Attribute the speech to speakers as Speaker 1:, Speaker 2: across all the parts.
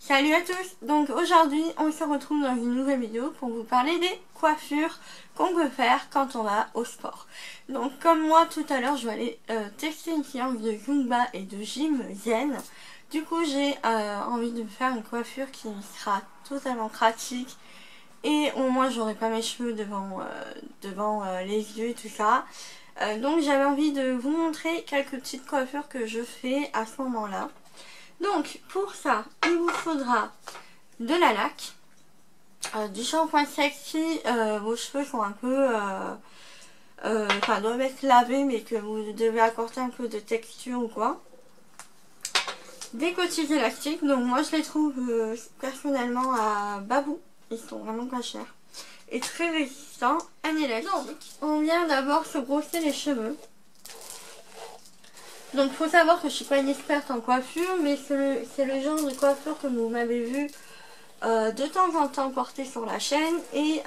Speaker 1: Salut à tous. Donc aujourd'hui on se retrouve dans une nouvelle vidéo pour vous parler des coiffures qu'on peut faire quand on va au sport. Donc comme moi tout à l'heure je vais aller tester une séance de Zumba et de gym zen. Du coup j'ai envie de faire une coiffure qui sera totalement pratique et au moins j'aurai pas mes cheveux devant les yeux et tout ça. Donc j'avais envie de vous montrer quelques petites coiffures que je fais à ce moment là. Donc pour ça il vous faudra de la laque, du shampoing sec si vos cheveux sont un peu doivent être lavés mais que vous devez apporter un peu de texture ou quoi. Des cotilles élastiques, donc moi je les trouve personnellement à Babou, ils sont vraiment pas chers et très résistants. Un élastique. Donc on vient d'abord se brosser les cheveux. Donc faut savoir que je suis pas une experte en coiffure, mais c'est le genre de coiffure que vous m'avez vu de temps en temps porter sur la chaîne, et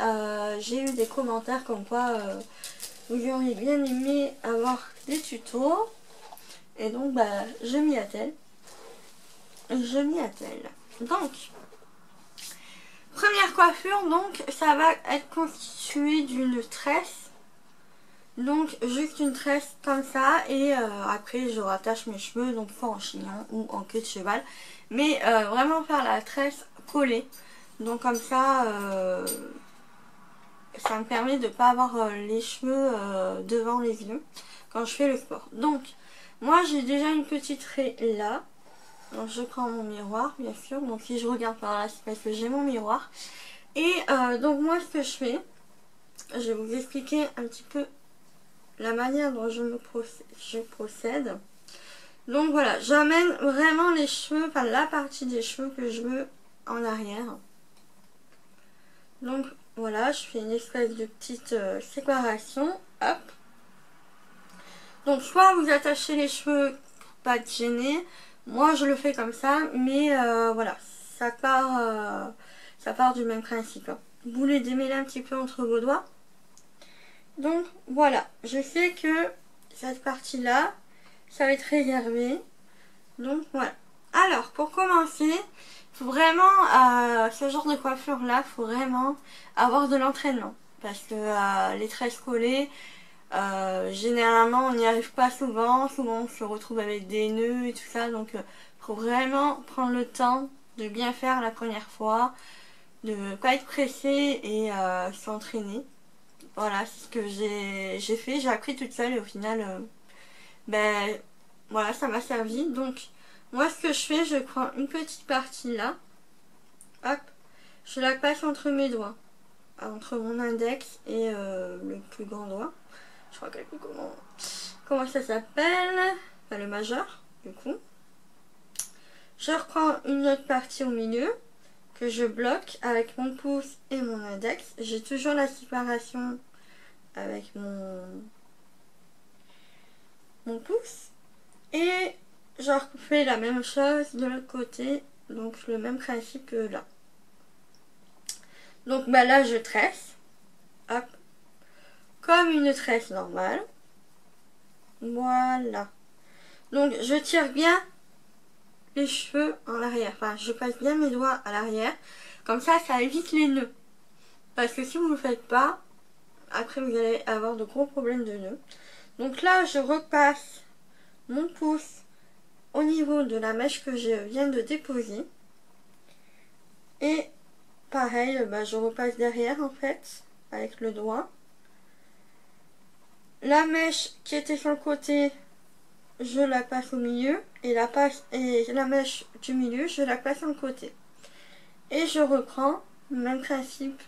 Speaker 1: j'ai eu des commentaires comme quoi vous auriez bien aimé avoir des tutos, et donc bah je m'y attelle. Donc première coiffure, donc ça va être constitué d'une tresse. Donc juste une tresse comme ça, et après je rattache mes cheveux, donc soit en chignon ou en queue de cheval, mais vraiment faire la tresse collée. Donc comme ça ça me permet de ne pas avoir les cheveux devant les yeux quand je fais le sport. Donc moi j'ai déjà une petite raie là, donc je prends mon miroir bien sûr, donc si je regarde par là c'est parce que j'ai mon miroir. Et donc moi ce que je fais, je vais vous expliquer un petit peu la manière dont je procède. Donc voilà, j'amène vraiment les cheveux, enfin la partie des cheveux que je veux en arrière. Donc voilà, je fais une espèce de petite séparation. Hop. Donc soit vous attachez les cheveux pour pas être gêné. Moi je le fais comme ça, mais voilà, ça part du même principe. Vous les démêlez un petit peu entre vos doigts. Donc voilà, je sais que cette partie là ça va être réservé, donc voilà. Alors pour commencer, faut vraiment ce genre de coiffure là, faut vraiment avoir de l'entraînement, parce que les tresses collées généralement on n'y arrive pas souvent on se retrouve avec des nœuds et tout ça, donc faut vraiment prendre le temps de bien faire la première fois, de ne pas être pressé et s'entraîner. Voilà, c'est ce que j'ai fait, j'ai appris toute seule et au final, ben voilà, ça m'a servi. Donc, moi ce que je fais, je prends une petite partie là, hop, je la passe entre mes doigts, entre mon index et le plus grand doigt. Je crois qu'elle comment ça s'appelle, enfin, le majeur, du coup. Je reprends une autre partie au milieu que je bloque avec mon pouce et mon index. J'ai toujours la séparation avec mon pouce, et je refais la même chose de l'autre côté, donc le même principe que là. Donc bah là je tresse, hop, comme une tresse normale. Voilà. Donc je tire bien les cheveux en arrière, enfin je passe bien mes doigts à l'arrière, comme ça ça évite les nœuds. Parce que si vous ne le faites pas, après vous allez avoir de gros problèmes de nœuds. Donc là je repasse mon pouce au niveau de la mèche que je viens de déposer. Et pareil, bah, je repasse derrière en fait, avec le doigt. La mèche qui était sur le côté, je la passe au milieu. Et la mèche du milieu, je la passe sur le côté. Et je reprends le même principe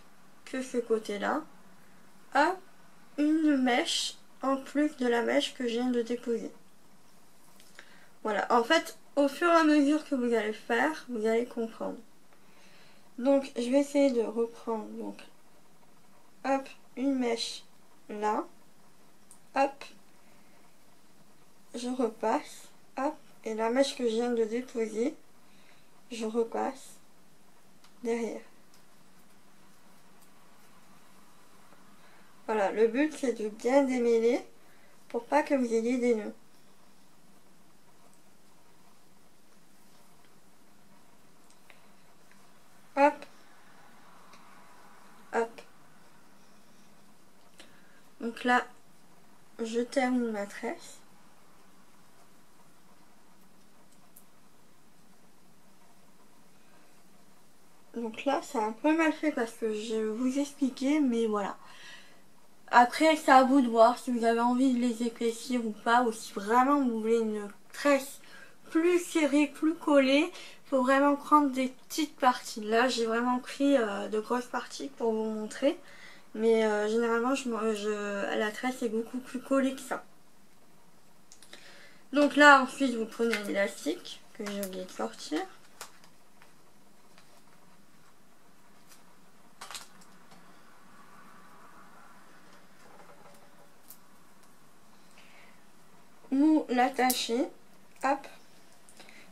Speaker 1: que ce côté-là, à une mèche en plus de la mèche que je viens de déposer. Voilà, en fait, au fur et à mesure que vous allez faire, vous allez comprendre. Donc, je vais essayer de reprendre, donc, hop, une mèche là, hop, je repasse, hop, et la mèche que je viens de déposer, je repasse derrière. Voilà, le but c'est de bien démêler pour pas que vous ayez des nœuds. là, je termine ma tresse. Donc là, c'est un peu mal fait parce que je vais vous expliquer, mais voilà. Après, c'est à vous de voir si vous avez envie de les épaissir ou pas, ou si vraiment vous voulez une tresse plus serrée, plus collée. Il faut vraiment prendre des petites parties. Là, j'ai vraiment pris de grosses parties pour vous montrer. Mais généralement, la tresse est beaucoup plus collée que ça. Donc là, ensuite, vous prenez l'élastique que j'ai oublié de sortir. Vous l'attachez. Hop.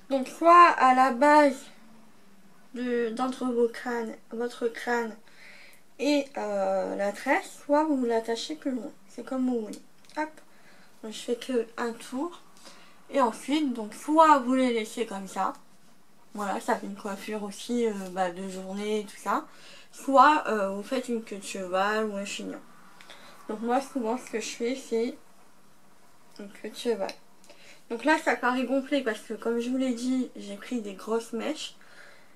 Speaker 1: Donc soit à la base d'entre votre crâne et la tresse, soit vous l'attachez plus loin. C'est comme vous voulez. Hop. Donc je fais que un tour. Et ensuite, donc soit vous les laissez comme ça. Voilà, ça fait une coiffure aussi de journée et tout ça. Soit vous faites une queue de cheval ou un chignon. Donc moi souvent ce que je fais c'est une queue de cheval. Donc là ça paraît gonflé parce que comme je vous l'ai dit, j'ai pris des grosses mèches.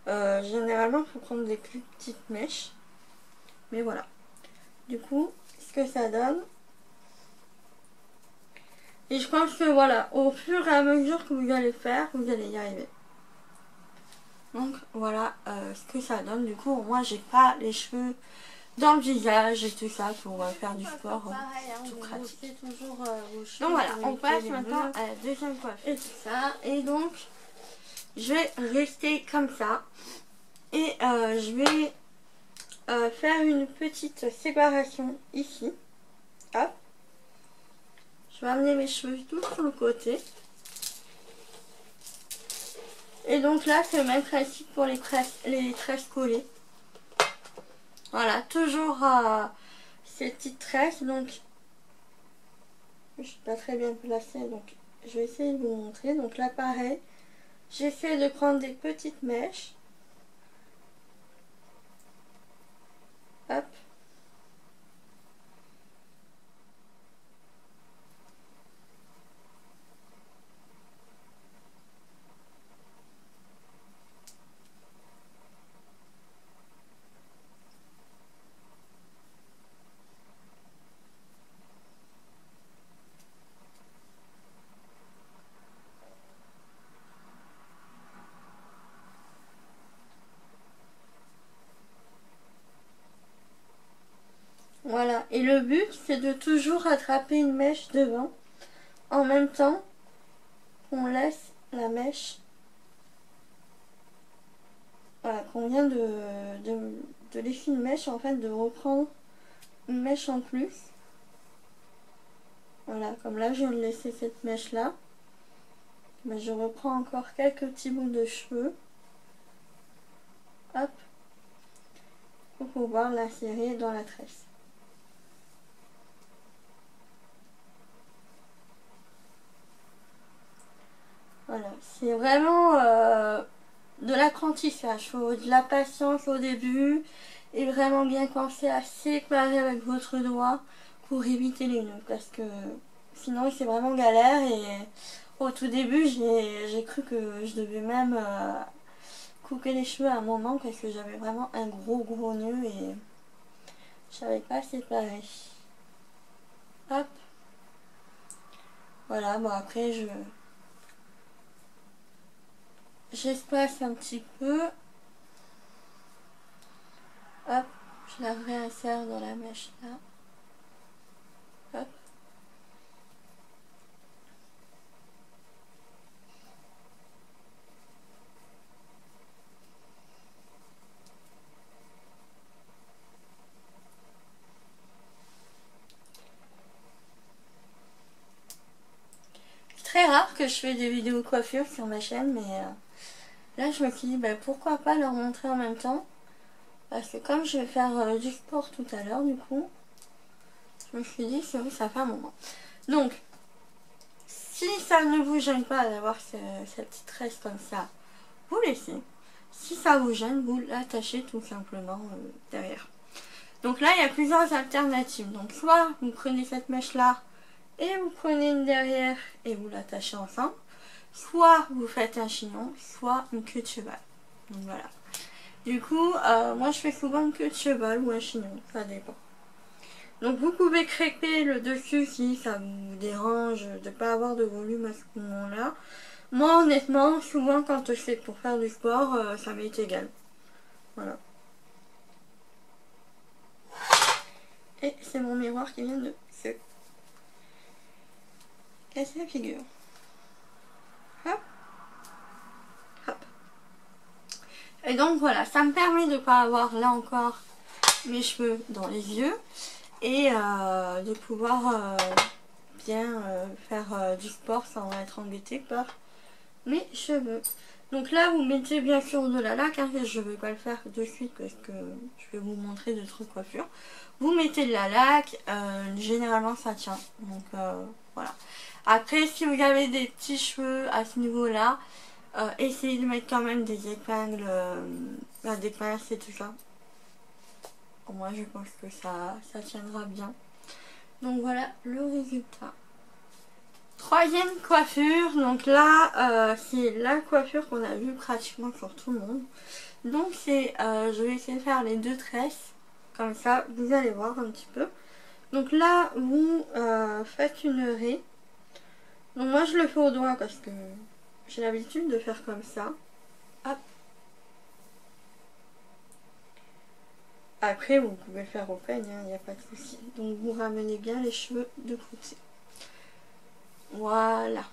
Speaker 1: Généralement il faut prendre des plus petites mèches. Mais voilà. Du coup, ce que ça donne. Et je pense que voilà, au fur et à mesure que vous allez faire, vous allez y arriver. Donc voilà ce que ça donne. Du coup, moi j'ai pas les cheveux dans le visage et tout ça pour faire du sport. Tout pratique. Toujours, donc voilà, on passe maintenant à la deuxième coiffure et tout ça. Et donc, je vais rester comme ça. Et je vais faire une petite séparation ici. Hop. Je vais amener mes cheveux tout sur le côté. Et donc là, c'est le même principe pour les tresses collées. Voilà, toujours ces petites tresses. Donc, je suis pas très bien placée, donc je vais essayer de vous montrer. Donc là, pareil, j'essaie de prendre des petites mèches. Hop. Voilà, et le but c'est de toujours attraper une mèche devant en même temps qu'on laisse la mèche, voilà, qu'on vient de laisser une mèche, en fait de reprendre une mèche en plus. Voilà, comme là je viens de laisser cette mèche là, mais je reprends encore quelques petits bouts de cheveux, hop, pour pouvoir l'insérer dans la tresse. Voilà, c'est vraiment de l'apprentissage, il faut de la patience au début et vraiment bien penser à séparer avec votre doigt pour éviter les nœuds parce que sinon c'est vraiment galère. Et au tout début j'ai cru que je devais même couper les cheveux à un moment parce que j'avais vraiment un gros nœud et je savais pas séparer. Hop, voilà, bon après j'espace un petit peu. Hop, je la réinsère dans la mèche là. Hop. C'est très rare que je fais des vidéos coiffure sur ma chaîne, mais là je me suis dit pourquoi pas leur montrer en même temps. Parce que comme je vais faire du sport tout à l'heure, du coup, je me suis dit, c'est vrai, ça fait un moment. Donc, si ça ne vous gêne pas d'avoir cette petite tresse comme ça, vous laissez. Si ça vous gêne, vous l'attachez tout simplement derrière. Donc là, il y a plusieurs alternatives. Donc soit vous prenez cette mèche-là et vous prenez une derrière et vous l'attachez ensemble. Soit vous faites un chignon, soit une queue de cheval. Donc voilà. Du coup, moi je fais souvent une queue de cheval ou un chignon, ça dépend. Donc vous pouvez crêper le dessus si ça vous dérange de ne pas avoir de volume à ce moment-là. Moi honnêtement, souvent quand je fais pour faire du sport, ça m'est égal. Voilà. Et c'est mon miroir qui vient de se casser la figure. Hop. Hop. Et donc voilà, ça me permet de ne pas avoir là encore mes cheveux dans les yeux. Et de pouvoir bien faire du sport sans être embêté par mes cheveux. Donc là vous mettez bien sûr de la laque, hein, je ne vais pas le faire de suite parce que je vais vous montrer d'autres coiffures. Vous mettez de la laque, généralement ça tient, donc voilà. Après si vous avez des petits cheveux à ce niveau là, essayez de mettre quand même des épingles, des pinces et tout ça. Moi je pense que ça tiendra bien. Donc voilà le résultat. Troisième coiffure, donc là c'est la coiffure qu'on a vue pratiquement sur tout le monde. Donc c'est, je vais essayer de faire les deux tresses, comme ça vous allez voir un petit peu. Donc là vous faites une raie. Donc moi je le fais au doigt parce que j'ai l'habitude de faire comme ça. Hop. Après vous pouvez le faire au peigne, il n'y a pas de souci. Donc vous ramenez bien les cheveux de côté. Voilà.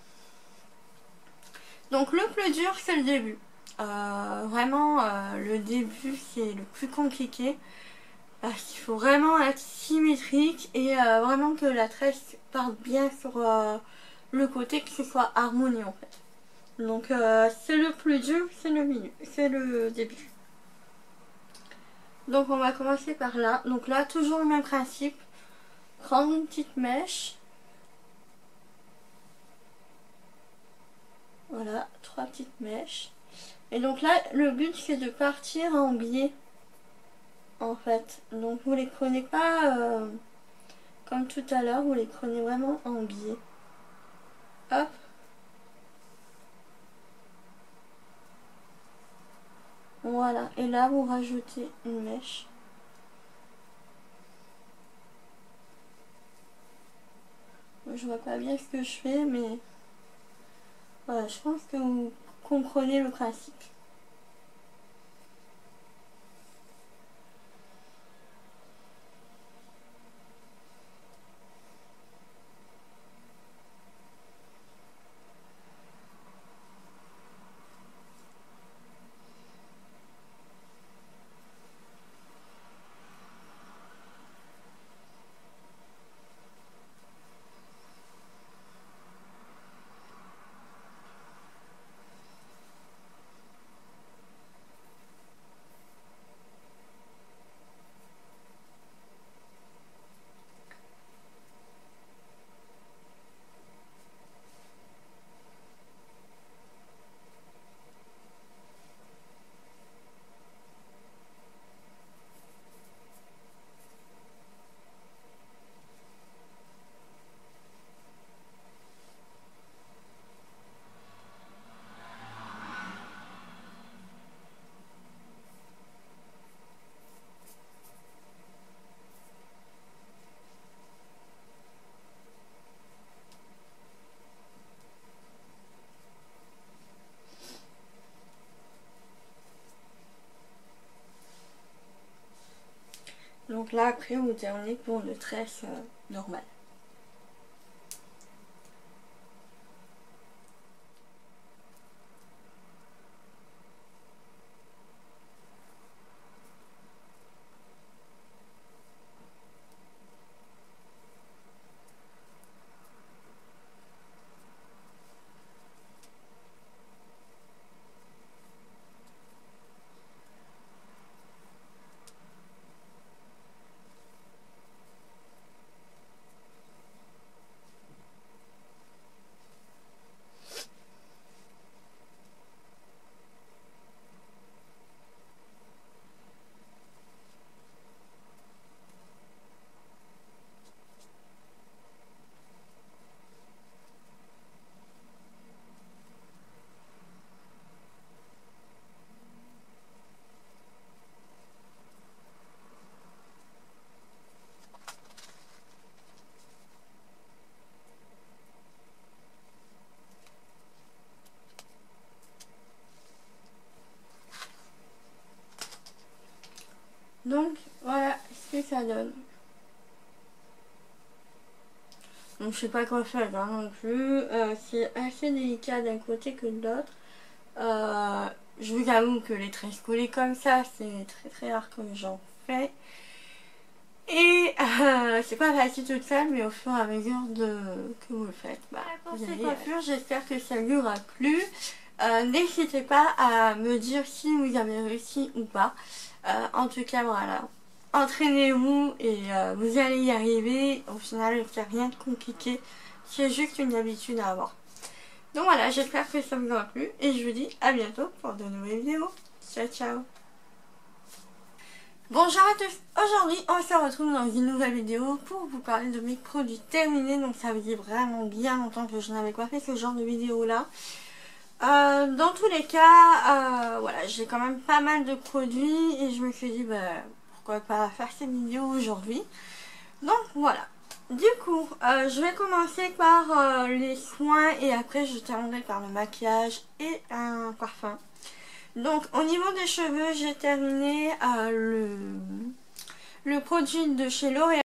Speaker 1: Donc le plus dur c'est le début. Vraiment le début c'est le plus compliqué. Parce qu'il faut vraiment être symétrique et vraiment que la tresse parte bien sur le côté, que ce soit harmonieux en fait. Donc c'est le plus dur, c'est le milieu, c'est le début. Donc on va commencer par là. Donc là toujours le même principe. Prendre une petite mèche. Voilà, 3 petites mèches. Et donc là, le but c'est de partir en biais. En fait. Donc vous les prenez pas comme tout à l'heure, vous les prenez vraiment en biais. Hop. Voilà. Et là vous rajoutez une mèche. Je vois pas bien ce que je fais, mais voilà, je pense que vous comprenez le principe. Donc là après vous terminez pour une tresse normale. Donc voilà ce que ça donne. Donc je sais pas quoi faire hein, non plus. C'est assez délicat d'un côté que de l'autre. Je vous avoue que les tresses collées comme ça, c'est très très rare que j'en fais. Et c'est pas facile toute seule, mais au fur et à mesure que vous le faites. Pour ces coiffures, j'espère que ça vous aura plu. N'hésitez pas à me dire si vous avez réussi ou pas. En tout cas, voilà. Entraînez-vous et vous allez y arriver. Au final, c'est rien de compliqué. C'est juste une habitude à avoir. Donc voilà, j'espère que ça vous aura plu. Et je vous dis à bientôt pour de nouvelles vidéos. Ciao, ciao. Bonjour à tous, aujourd'hui on se retrouve dans une nouvelle vidéo pour vous parler de mes produits terminés. Donc ça faisait vraiment bien longtemps que je n'avais pas fait ce genre de vidéo là. Dans tous les cas, voilà, j'ai quand même pas mal de produits et je me suis dit pourquoi pas faire cette vidéo aujourd'hui. Donc voilà, du coup je vais commencer par les soins et après je terminerai par le maquillage et un parfum. Donc au niveau des cheveux, j'ai terminé le produit de chez L'Oréal.